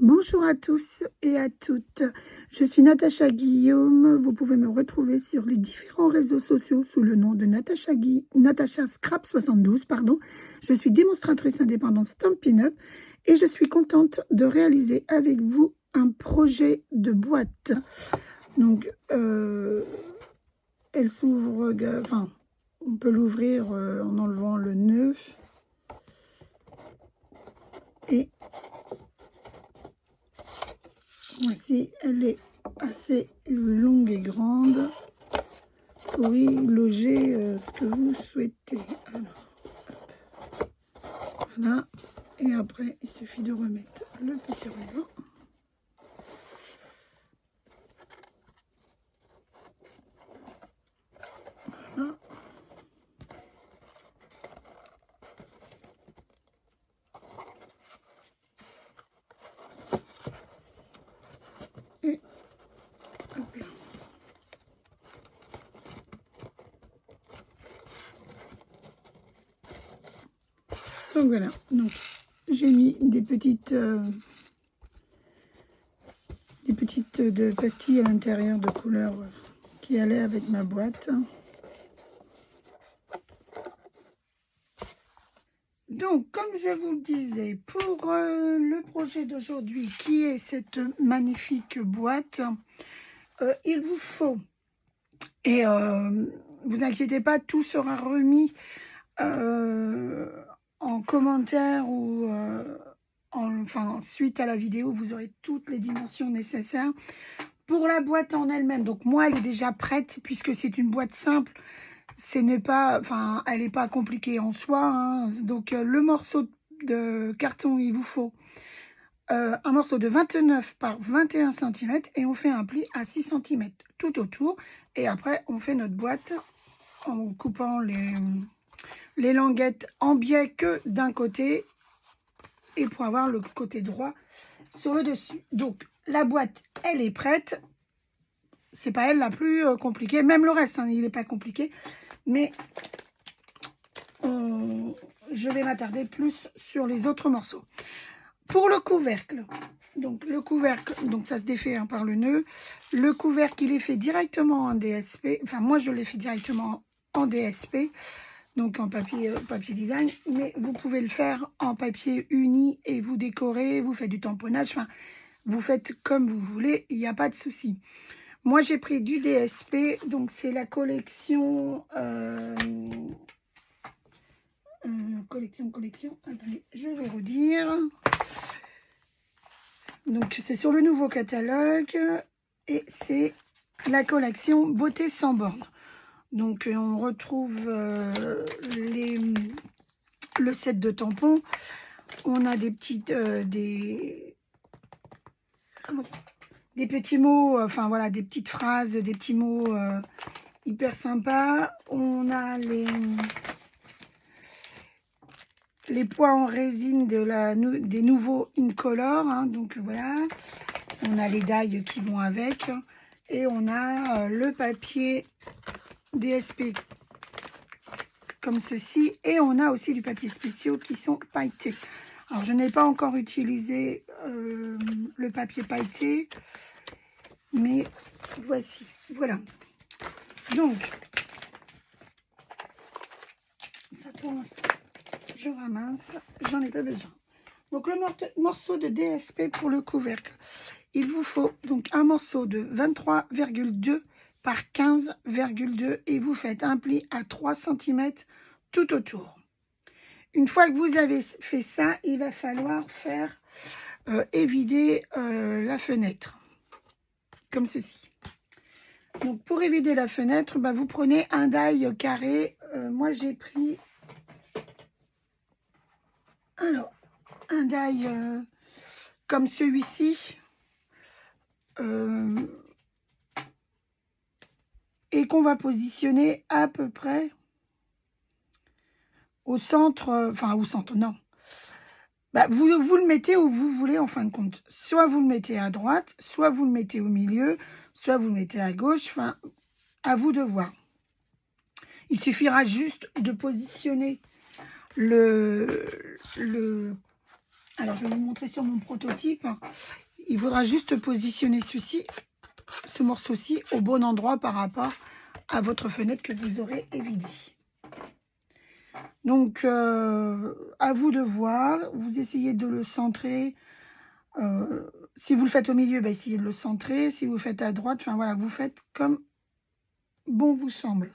Bonjour à tous et à toutes, je suis Natacha Guillaume, vous pouvez me retrouver sur les différents réseaux sociaux sous le nom de Natacha Scrap 72, pardon. Je suis démonstratrice indépendante Stampin' Up et je suis contente de réaliser avec vous un projet de boîte. Donc, elle s'ouvre, enfin, on peut l'ouvrir en enlevant le nœud. Et voici, elle est assez longue et grande pour y loger ce que vous souhaitez. Alors, hop, voilà. Et après, il suffit de remettre le petit ruban. Voilà. Et hop là. Donc voilà, donc j'ai mis des petites de pastilles à l'intérieur de couleur qui allaient avec ma boîte. Donc, comme je vous le disais, pour le projet d'aujourd'hui, qui est cette magnifique boîte, il vous faut, et vous inquiétez pas, tout sera remis en commentaire ou enfin suite à la vidéo, vous aurez toutes les dimensions nécessaires pour la boîte en elle-même. Donc moi, elle est déjà prête puisque c'est une boîte simple. Ce n'est pas, enfin, elle n'est pas compliquée en soi, hein. Donc le morceau de carton, il vous faut un morceau de 29 par 21 cm et on fait un pli à 6 cm tout autour. Et après, on fait notre boîte en coupant les languettes en biais que d'un côté et pour avoir le côté droit sur le dessus. Donc la boîte, elle est prête. C'est pas elle la plus compliquée, même le reste, hein, il n'est pas compliqué, mais je vais m'attarder plus sur les autres morceaux. Pour le couvercle, donc le couvercle, donc ça se défait hein, par le nœud. Le couvercle, il est fait directement en DSP. Enfin, moi, je l'ai fait directement en DSP, donc en papier design. Mais vous pouvez le faire en papier uni et vous décorez, vous faites du tamponnage. Enfin, vous faites comme vous voulez, il n'y a pas de souci. Moi, j'ai pris du DSP, donc c'est la collection... collection, attendez, je vais redire. Donc, c'est sur le nouveau catalogue et c'est la collection Beauté sans borne. Donc, on retrouve le set de tampons. On a des petites, des petits mots, enfin voilà, des petites phrases, des petits mots hyper sympas. On a les poids en résine des nouveaux Incolor, hein, donc voilà, on a les die qui vont avec, et on a le papier DSP comme ceci, et on a aussi du papier spéciaux qui sont pailletés. Alors je n'ai pas encore utilisé le papier pailleté, mais voici, voilà. Donc, ça pour l'instant, je ramasse, j'en ai pas besoin. Donc le morceau de DSP pour le couvercle, il vous faut donc un morceau de 23,2 par 15,2 et vous faites un pli à 3 cm tout autour. Une fois que vous avez fait ça, il va falloir faire évider la fenêtre, comme ceci. Donc pour évider la fenêtre, bah, vous prenez un die carré. Moi j'ai pris alors un die comme celui-ci. Et qu'on va positionner à peu près au centre, enfin au centre, non. Bah, vous le mettez où vous voulez en fin de compte. Soit vous le mettez à droite, soit vous le mettez au milieu, soit vous le mettez à gauche, enfin, à vous de voir. Il suffira juste de positionner le Alors, je vais vous montrer sur mon prototype. Il faudra juste positionner ce morceau-ci au bon endroit par rapport à votre fenêtre que vous aurez évidée. Donc, à vous de voir. Vous essayez de le centrer. Si vous le faites au milieu, bah, essayez de le centrer. Si vous le faites à droite, enfin voilà, vous faites comme bon vous semble.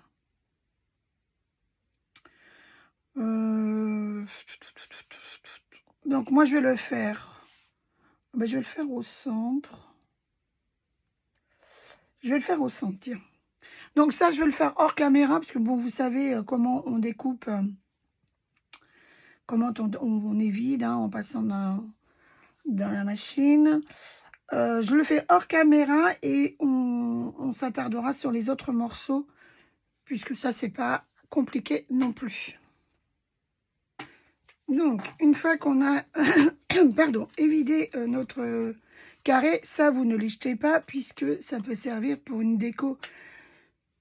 Donc, moi, je vais le faire. Ben, je vais le faire au centre. Je vais le faire au centre, tiens. Donc, ça, je vais le faire hors caméra, parce que, bon, vous savez comment on découpe, comment on évide, hein, en passant dans la machine. Je le fais hors caméra et on s'attardera sur les autres morceaux, puisque ça, c'est pas compliqué non plus. Donc, une fois qu'on a pardon, évidé notre carré, ça, vous ne les jetez pas, puisque ça peut servir pour une déco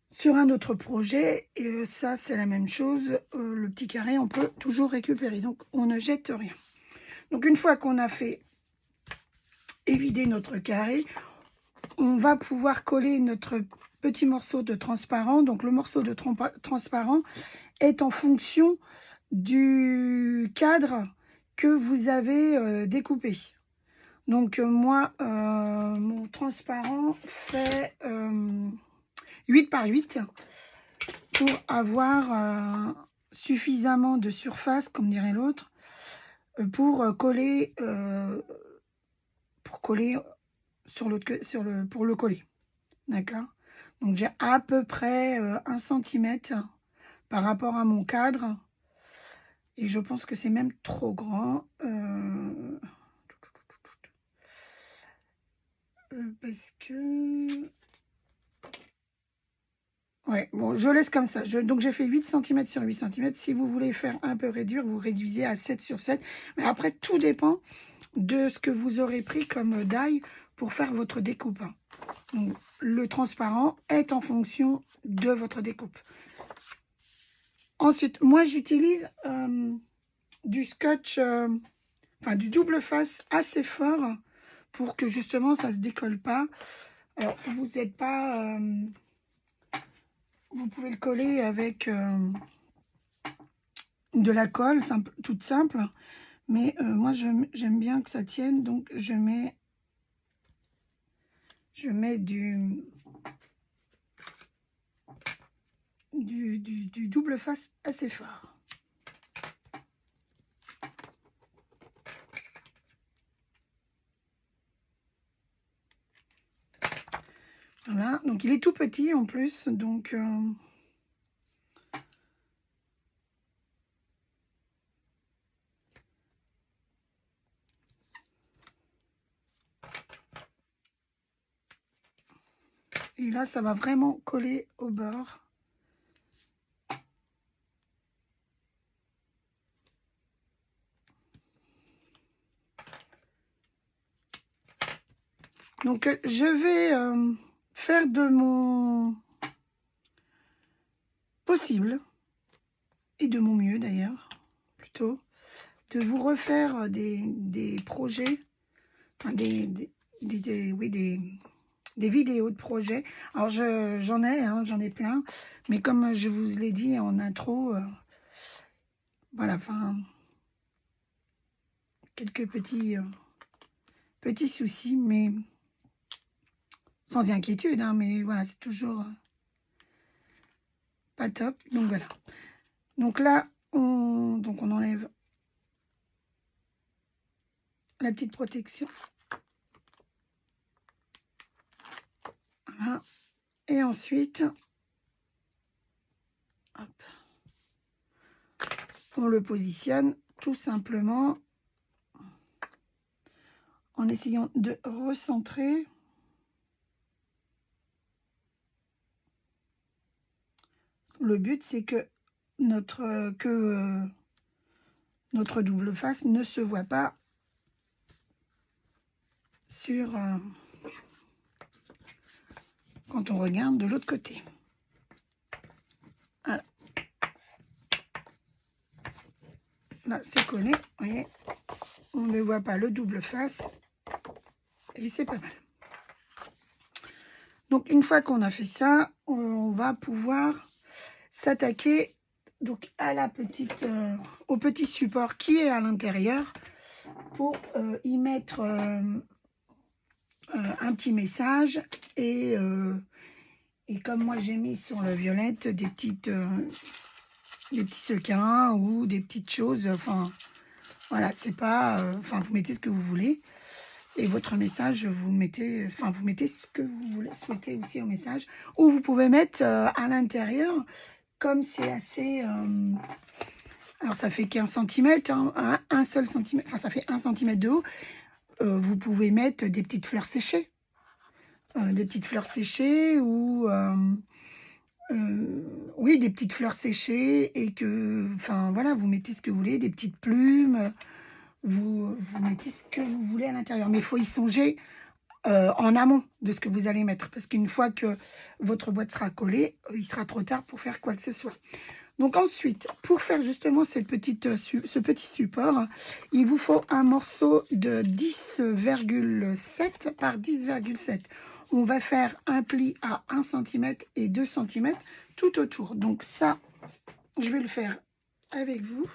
sur un autre projet. Et ça, c'est la même chose. Le petit carré, on peut toujours récupérer. Donc, on ne jette rien. Donc, une fois qu'on a fait évider notre carré, on va pouvoir coller notre petit morceau de transparent. Donc, le morceau de transparent est en fonction du cadre que vous avez découpé. Donc, moi, mon transparent fait 8 par 8 pour avoir suffisamment de surface, comme dirait l'autre, pour coller sur l'autre, pour le coller. D'accord? Donc, j'ai à peu près 1 cm par rapport à mon cadre. Et je pense que c'est même trop grand. Parce que... Ouais, bon, je laisse comme ça. Donc, j'ai fait 8 cm sur 8 cm. Si vous voulez faire un peu réduire, vous réduisez à 7 sur 7. Mais après, tout dépend de ce que vous aurez pris comme daille pour faire votre découpe. Donc, le transparent est en fonction de votre découpe. Ensuite, moi, j'utilise du scotch, enfin, du double face assez fort pour que, justement, ça ne se décolle pas. Alors, vous n'êtes pas... vous pouvez le coller avec de la colle toute simple, mais moi j'aime bien que ça tienne, donc je mets du double face assez fort. Voilà, donc il est tout petit en plus, donc et là ça va vraiment coller au bord. Donc je vais faire de mon possible, et de mon mieux d'ailleurs, plutôt, de vous refaire des projets, enfin oui, des vidéos de projets. Alors j'en ai plein, mais comme je vous l'ai dit en intro, voilà, enfin, quelques petits soucis, mais sans inquiétude, hein, mais voilà, c'est toujours pas top. Donc voilà. Donc là, on enlève la petite protection. Voilà. Et ensuite, hop, on le positionne tout simplement en essayant de recentrer. Le but, c'est que notre double face ne se voit pas sur quand on regarde de l'autre côté. Voilà. Là, c'est collé, vous voyez. on ne voit pas le double face. Et c'est pas mal. Donc, une fois qu'on a fait ça, on va pouvoir s'attaquer donc à la petite, au petit support qui est à l'intérieur pour y mettre un petit message et comme moi j'ai mis sur le violette des petits sequins ou des petites choses, enfin voilà, c'est pas, enfin vous mettez ce que vous voulez. Et votre message, vous mettez ce que vous voulez, souhaitez aussi au message. Ou vous pouvez mettre à l'intérieur, comme c'est assez... alors, ça fait qu'1 cm, hein, un seul centimètre, enfin, ça fait 1 cm de haut. Vous pouvez mettre des petites fleurs séchées. Des petites fleurs séchées ou... oui, des petites fleurs séchées et que... Enfin, voilà, vous mettez ce que vous voulez, des petites plumes... Vous mettez ce que vous voulez à l'intérieur. Mais il faut y songer en amont de ce que vous allez mettre. Parce qu'une fois que votre boîte sera collée, il sera trop tard pour faire quoi que ce soit. Donc ensuite, pour faire justement ce petit support, il vous faut un morceau de 10,7 par 10,7. On va faire un pli à 1 cm et 2 cm tout autour. Donc ça, je vais le faire avec vous.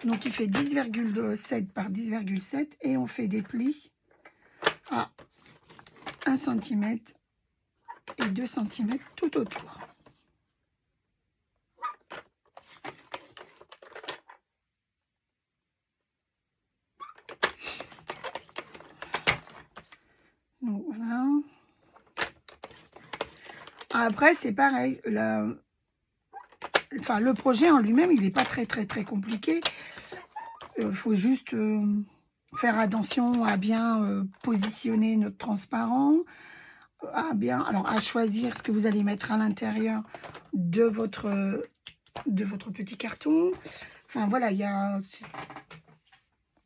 Donc, il fait 10,7 par 10,7 et on fait des plis à 1 cm et 2 cm tout autour. Donc, voilà. Après, c'est pareil. Le projet en lui-même, il n'est pas très compliqué. Il faut juste faire attention à bien positionner notre transparent, à choisir ce que vous allez mettre à l'intérieur de votre petit carton. Enfin voilà,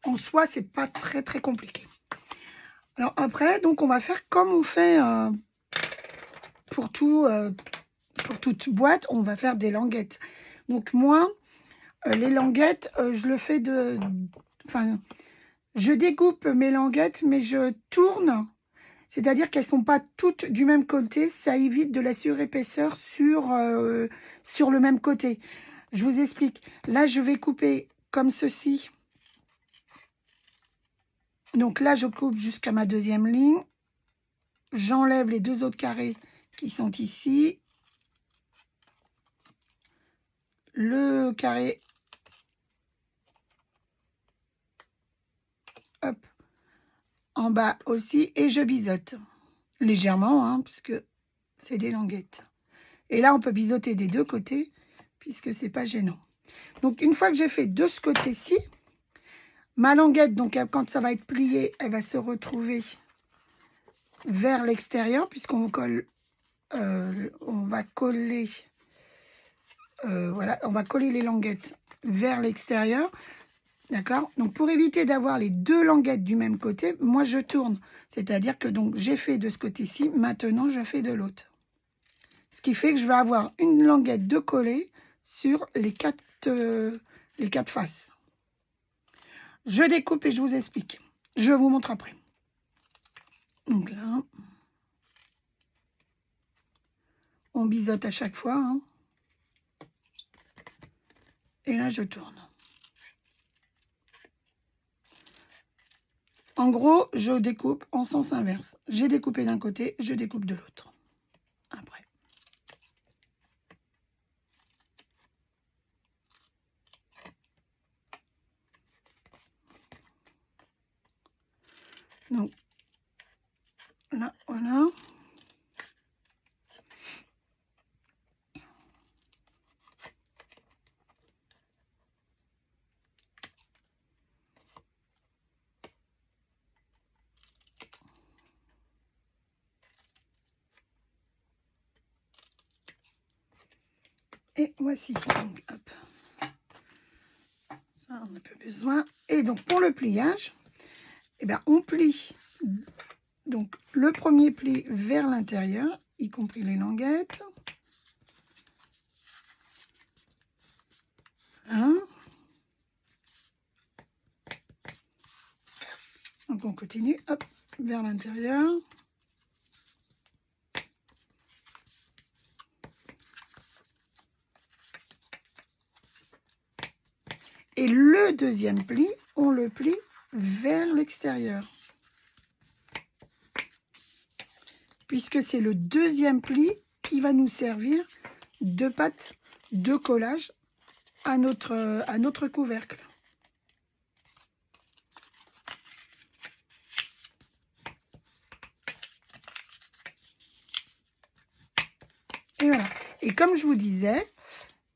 en soi, c'est pas très compliqué. Alors après, donc on va faire comme on fait pour toute boîte, on va faire des languettes. Donc moi, les languettes, je le fais je découpe mes languettes, mais je tourne. C'est-à-dire qu'elles ne sont pas toutes du même côté. Ça évite de la surépaisseur sur le même côté. Je vous explique. Là, je vais couper comme ceci. Donc là, je coupe jusqu'à ma deuxième ligne. J'enlève les 2 autres carrés qui sont ici. Le carré, hop, en bas aussi. Et je biseaute légèrement, hein, puisque c'est des languettes. Et là, on peut biseauter des 2 côtés, puisque c'est pas gênant. Donc, une fois que j'ai fait de ce côté-ci, ma languette, donc quand ça va être plié, elle va se retrouver vers l'extérieur, puisqu'on colle, on va coller, voilà, on va coller les languettes vers l'extérieur. D'accord? Donc, pour éviter d'avoir les 2 languettes du même côté, moi, je tourne. C'est-à-dire que donc j'ai fait de ce côté-ci, maintenant, je fais de l'autre. Ce qui fait que je vais avoir une languette de collée sur les 4 faces. Je découpe et je vous explique. Je vous montre après. Donc là, on biseaute à chaque fois. Hein. Et là, je tourne. En gros, je découpe en sens inverse. J'ai découpé d'un côté, je découpe de l'autre. Après. Donc, là, voilà. Et voici. Donc, hop. Ça, on n'a plus besoin. Et donc, pour le pliage, eh bien, on plie donc le premier pli vers l'intérieur, y compris les languettes. Hein. continue, hop, vers l'intérieur. Et le deuxième pli, on le plie vers l'extérieur. Puisque c'est le deuxième pli qui va nous servir de pâte de collage à notre couvercle. Et voilà. Et comme je vous disais,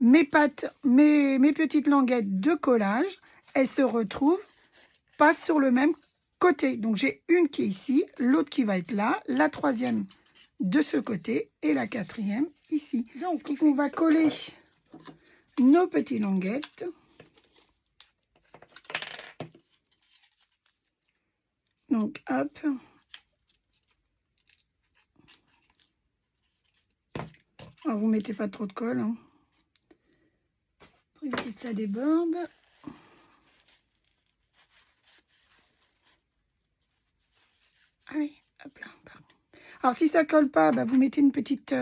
mes petites languettes de collage, elles se retrouvent pas sur le même côté. Donc j'ai une qui est ici, l'autre qui va être là, la troisième de ce côté et la quatrième ici. Donc on va coller nos petites languettes. Donc hop. Alors, vous mettez pas trop de colle, hein, pour éviter que ça déborde. Allez, hop là. Alors si ça colle pas, bah, vous mettez une petite,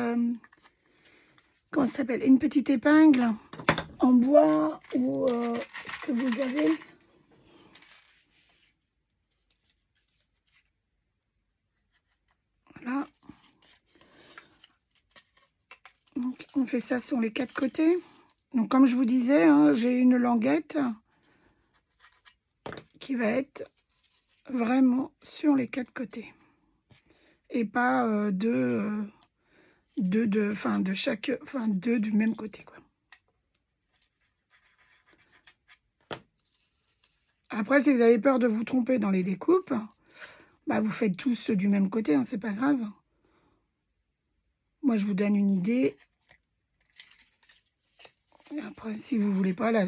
comment ça s'appelle, une petite épingle en bois ou ce que vous avez. Voilà. Donc on fait ça sur les 4 côtés. Donc comme je vous disais, hein, j'ai une languette qui va être vraiment sur les 4 côtés et pas deux du même côté, quoi. Après, si vous avez peur de vous tromper dans les découpes, bah vous faites tous du même côté, hein, c'est pas grave. Moi, je vous donne une idée. Et après, si vous voulez pas, là,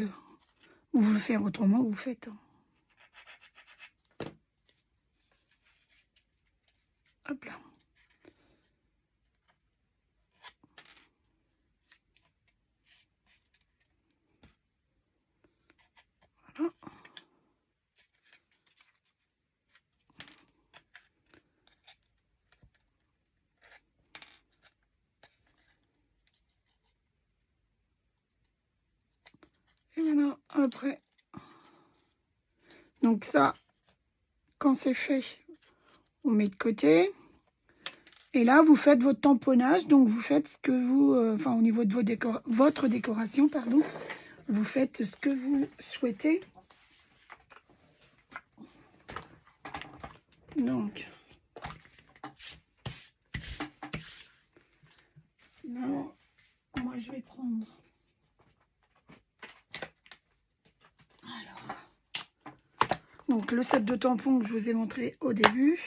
vous le faire autrement, vous faites. Hop là. Voilà. Et voilà, après. Donc ça, quand c'est fait, on met de côté. Et là, vous faites votre tamponnage. Donc, vous faites ce que vous... au niveau de votre décoration, pardon. Vous faites ce que vous souhaitez. Donc, non, moi, je vais prendre... Alors, donc, le set de tampons que je vous ai montré au début.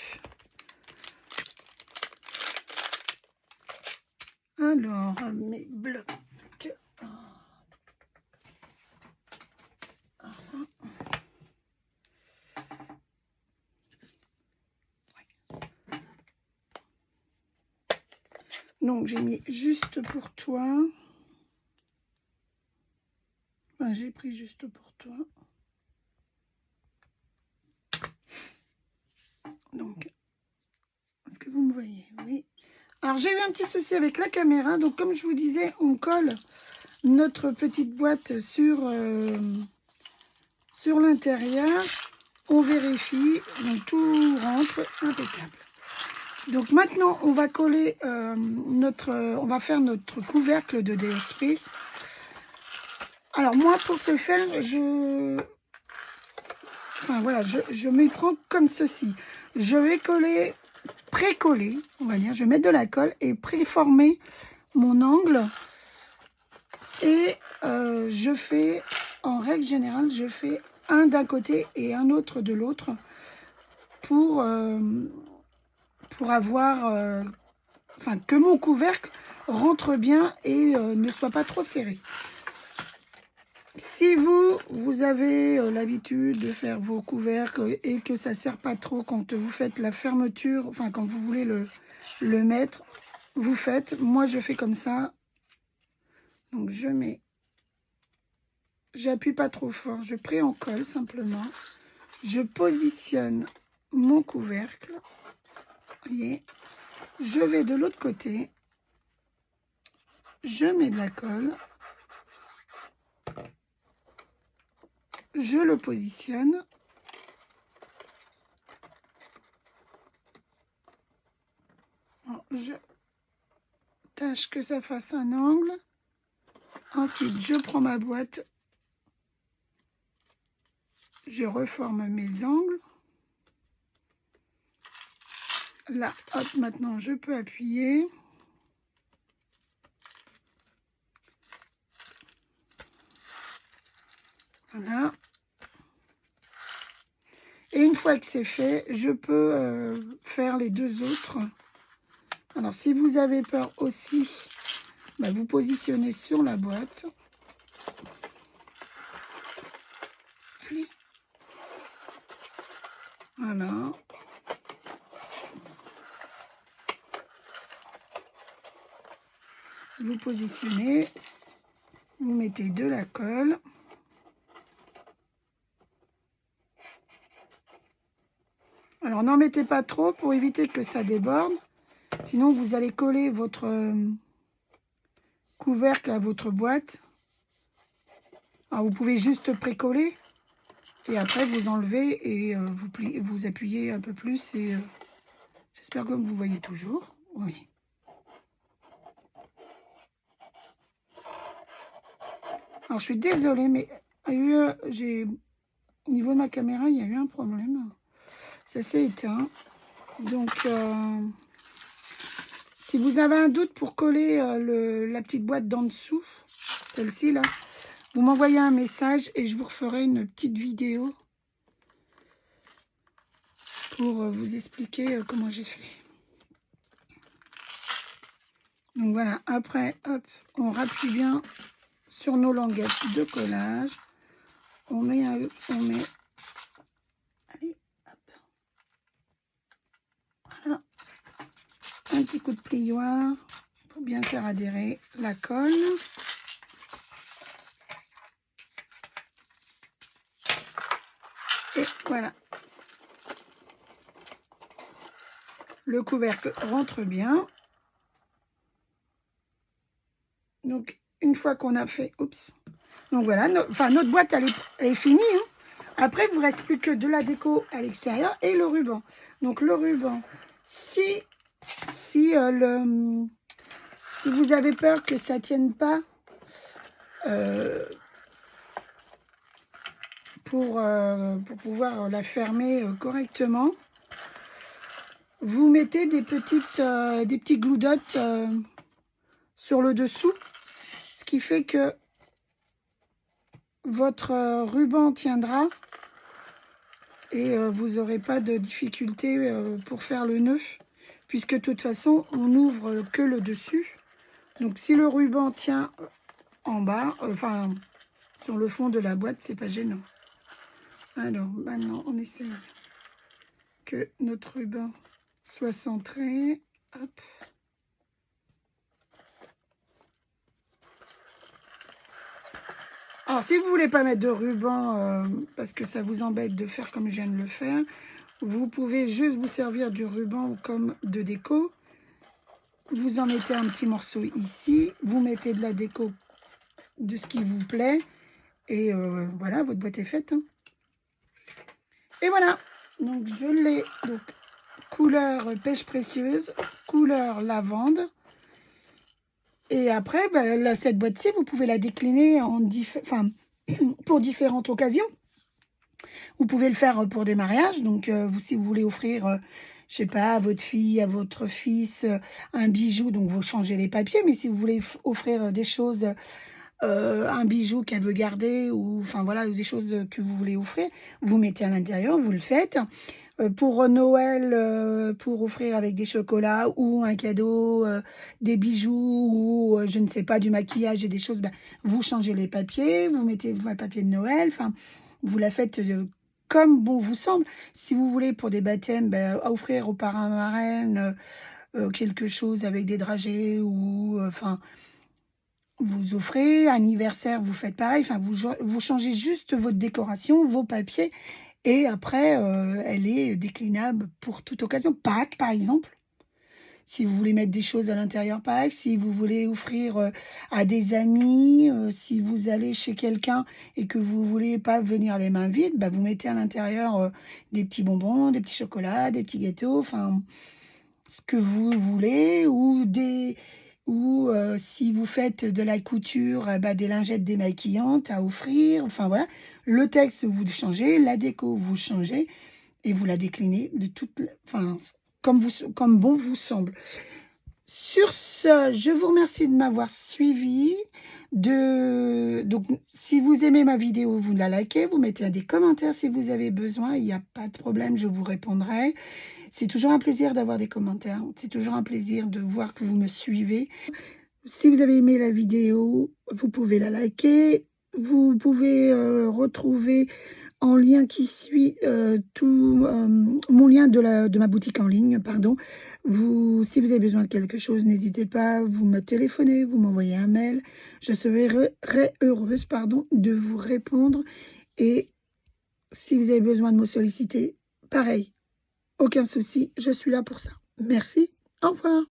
Alors, mes blocs. Donc, j'ai mis juste pour toi. Enfin, j'ai pris juste pour toi. Donc, est-ce que vous me voyez? Oui. Alors, j'ai eu un petit souci avec la caméra. Donc, comme je vous disais, on colle notre petite boîte sur l'intérieur. On vérifie. Donc, tout rentre impeccable. Donc, maintenant, on va coller on va faire notre couvercle de DSP. Alors, moi, pour ce faire, je m'y prends comme ceci. Je vais coller, pré-coller, on va dire. Je vais mettre de la colle et préformer mon angle. Et je fais, en règle générale, je fais un d'un côté et un autre de l'autre pour avoir, que mon couvercle rentre bien et ne soit pas trop serré. Si vous avez l'habitude de faire vos couvercles et que ça ne sert pas trop quand vous faites la fermeture, enfin quand vous voulez le mettre, vous faites. Moi, je fais comme ça. Donc, je mets, j'appuie pas trop fort, je pré-encolle simplement. Je positionne mon couvercle. Voyez, je vais de l'autre côté. Je mets de la colle. Je le positionne. Je tâche que ça fasse un angle. Ensuite, je prends ma boîte. Je reforme mes angles. Là, hop, maintenant, je peux appuyer. Voilà. Et une fois que c'est fait, je peux faire les deux autres. Alors, si vous avez peur aussi, bah, vous positionnez sur la boîte. Allez. Voilà. Vous positionnez. Vous mettez de la colle. Alors, n'en mettez pas trop pour éviter que ça déborde. Sinon, vous allez coller votre couvercle à votre boîte. Alors, vous pouvez juste précoller. Et après, vous enlevez et vous appuyez un peu plus. Et j'espère que vous voyez toujours. Oui. Alors, je suis désolée, mais au niveau de ma caméra, il y a eu un problème. Ça s'est éteint. Donc, si vous avez un doute pour coller la petite boîte d'en dessous, celle-ci là, vous m'envoyez un message et je vous referai une petite vidéo pour vous expliquer comment j'ai fait. Donc voilà, après, hop, on rappuie bien sur nos languettes de collage. On met, allez, hop. Voilà. Un petit coup de plioir pour bien faire adhérer la colle. Et voilà. Le couvercle rentre bien. Donc, une fois qu'on a fait... Oups. Donc voilà, notre boîte, elle est finie. Hein. Après, il ne vous reste plus que de la déco à l'extérieur et le ruban. Donc, le ruban, si vous avez peur que ça ne tienne pas pour pouvoir la fermer correctement, vous mettez des petits glue dots sur le dessous, ce qui fait que votre ruban tiendra et vous n'aurez pas de difficulté pour faire le nœud, puisque de toute façon, on n'ouvre que le dessus. Donc, si le ruban tient en bas, enfin, sur le fond de la boîte, c'est pas gênant. Alors, maintenant, on essaye que notre ruban soit centré. Hop. Alors, si vous ne voulez pas mettre de ruban, parce que ça vous embête de faire comme je viens de le faire, vous pouvez juste vous servir du ruban comme de déco. Vous en mettez un petit morceau ici. Vous mettez de la déco de ce qui vous plaît. Et voilà, votre boîte est faite. Hein. Et voilà. Donc, je l'ai. Donc, couleur pêche précieuse, couleur lavande. Et après, bah, cette boîte-ci, vous pouvez la décliner pour différentes occasions. Vous pouvez le faire pour des mariages. Donc, si vous voulez offrir, je sais pas, à votre fille, à votre fils, un bijou, donc vous changez les papiers. Mais si vous voulez offrir des choses, un bijou qu'elle veut garder, ou enfin voilà, des choses que vous voulez offrir, vous mettez à l'intérieur, vous le faites. Pour Noël, pour offrir avec des chocolats ou un cadeau, des bijoux ou je ne sais pas, du maquillage et des choses, ben, vous changez les papiers, vous mettez le papier de Noël, enfin, vous la faites comme bon vous semble. Si vous voulez pour des baptêmes, ben, offrir aux parrains marraines quelque chose avec des dragées ou enfin, vous offrez, anniversaire, vous faites pareil, enfin, vous changez juste votre décoration, vos papiers. Et après, elle est déclinable pour toute occasion. Pâques, par exemple. Si vous voulez mettre des choses à l'intérieur, Pâques. Si vous voulez offrir à des amis. Si vous allez chez quelqu'un et que vous voulez pas venir les mains vides, bah, vous mettez à l'intérieur des petits bonbons, des petits chocolats, des petits gâteaux, enfin, ce que vous voulez. Ou si vous faites de la couture, bah, des lingettes démaquillantes à offrir. Enfin, voilà. Le texte, vous changez. La déco, vous changez. Et vous la déclinez de toute, enfin, comme bon vous semble. Sur ce, je vous remercie de m'avoir suivi. Donc, si vous aimez ma vidéo, vous la likez, vous mettez des commentaires si vous avez besoin. Il n'y a pas de problème, je vous répondrai. C'est toujours un plaisir d'avoir des commentaires. C'est toujours un plaisir de voir que vous me suivez. Si vous avez aimé la vidéo, vous pouvez la liker. Vous pouvez retrouver en lien qui suit mon lien de ma boutique en ligne, pardon. Si vous avez besoin de quelque chose, n'hésitez pas, vous me téléphonez, vous m'envoyez un mail. Je serai très heureuse, pardon, de vous répondre. Et si vous avez besoin de me solliciter, pareil, aucun souci, je suis là pour ça. Merci, au revoir.